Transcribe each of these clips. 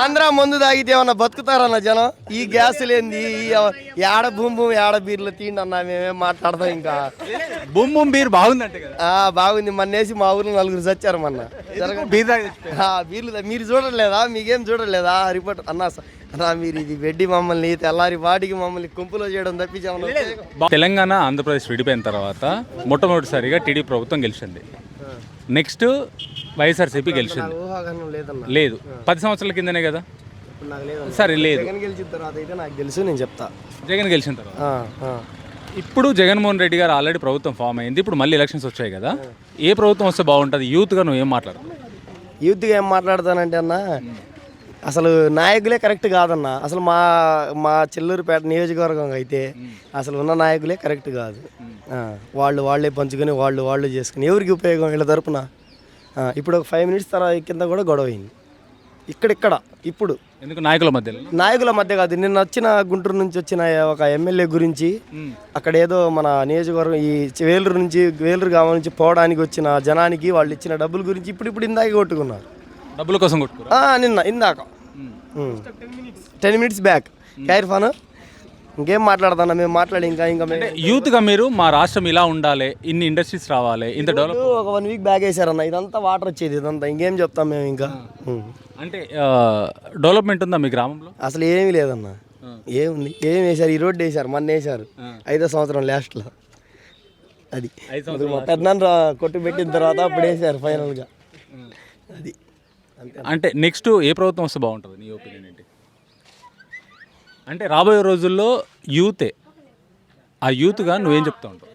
ఆంధ్ర మందు తాగితే ఏమన్నా బతుకుతారన్న జనం. ఈ గ్యాస్ లేనిది ఏడ భూమి ఏడ బీర్లు తీండి అన్న, మేమేం మాట్లాడతాం ఇంకా. బూమ్ బూమ్ బీర్ బాగుందంటే కదా. బాగుంది. మొన్నేసి మా ఊర్లో 4 చచ్చారు మొన్న. బీర్ బీర్లు మీరు చూడలేదా? మీకేం చూడలేదా రిపోర్ట్ అన్నా? అన్నా మీరు ఇది వెడ్డి మమ్మల్ని తెల్లారి వాటికి మమ్మల్ని గుంపులో చేయడం తప్పించాము. తెలంగాణ ఆంధ్రప్రదేశ్ విడిపోయిన తర్వాత మొట్టమొదటిసారిగా టీడీపీ ప్రభుత్వం గెలిచింది. నెక్స్ట్ వైఎస్ఆర్సీపీ గెలిచింది. లేదు 10 సంవత్సరాల కిందనే కదా. సరే లేదు, జగన్ గెలిచిన తర్వాత అయితే నాకు తెలుసు, నేను చెప్తా. జగన్ గెలిచిన తర్వాత ఇప్పుడు జగన్మోహన్ రెడ్డి గారు ఆల్రెడీ ప్రభుత్వం ఫామ్ అయింది. ఇప్పుడు మళ్ళీ ఎలక్షన్స్ వచ్చాయి కదా. ఏ ప్రభుత్వం వస్తే బాగుంటుంది? యూత్గా నువ్వు ఏం మాట్లాడతావు? యూత్గా ఏం మాట్లాడతానంటే అన్న, అసలు నాయకులే కరెక్ట్ కాదన్న. అసలు మా చెల్లూరుపేట నియోజకవర్గం అయితే అసలు ఉన్న నాయకులే కరెక్ట్ కాదు. వాళ్ళే పంచుకొని వాళ్ళు చేసుకుని ఎవరికి ఉపయోగం వీళ్ళ తరపున? ఇప్పుడు ఒక 5 మినిట్స్ తర్వాత కింద కూడా గొడవ అయింది ఇక్కడ. ఇప్పుడు ఎందుకు నాయకుల మధ్య కాదు, నిన్న వచ్చిన గుంటూరు నుంచి వచ్చిన ఒక ఎమ్మెల్యే గురించి అక్కడ ఏదో మన నియోజకవర్గం ఈ వేలూరు గ్రామం నుంచి పోవడానికి వచ్చిన జనానికి వాళ్ళు ఇచ్చిన డబ్బుల గురించి ఇప్పుడు ఇందాక కొట్టుకున్నారు. డబ్బుల కోసం ఇందాక 10 మినిట్స్ బ్యాక్ ఖైర్ఫాన్. ఇంకేం మాట్లాడతాను, మేము మాట్లాడి ఇంకా యూత్గా మీరు మా రాష్ట్రం ఇలా ఉండాలి, ఇన్ని ఇండస్ట్రీస్ రావాలి, ఇంత డెవలప్. ఒక 1 వీక్ బ్యాక్ వేసారన్న, ఇదంతా వాటర్ వచ్చేది, ఇదంతా ఇంకేం చెప్తాం మేము ఇంకా. అంటే డెవలప్మెంట్ ఉందా మీ గ్రామంలో? అసలు ఏమీ లేదన్న. ఏముంది? ఏం వేశారు? ఈ రోడ్డు వేశారు, మొన్న వేశారు 5వ సంవత్సరం లాస్ట్లో. అది పెద్దనాన్న కొట్టు పెట్టిన తర్వాత అప్పుడు వేశారు ఫైనల్గా. అది అంటే నెక్స్ట్ ఏ ప్రభుత్వం వస్తే బాగుంటుంది నీ ఒపీనియన్ ఏంటి? అంటే రాబోయే రోజుల్లో యూతే, ఆ యూత్గా నువ్వేం చెప్తా ఉంటావు?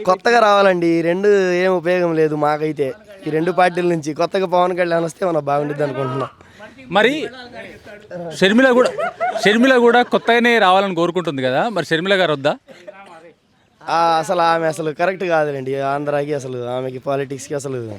కొత్తగా రావాలండి. ఈ రెండు ఏం ఉపయోగం లేదు మాకైతే. ఈ 2 పార్టీల నుంచి కొత్తగా పవన్ కళ్యాణ్ వస్తే మనం బాగుంటుంది అనుకుంటున్నాం. మరి షర్మిల కూడా కొత్తగానే రావాలని కోరుకుంటుంది కదా, మరి షర్మిల గారు వద్దా? అసలు ఆమె అసలు కరెక్ట్ కాదులేండి ఆంధ్రాకి. అసలు ఆమెకి పాలిటిక్స్కి అసలు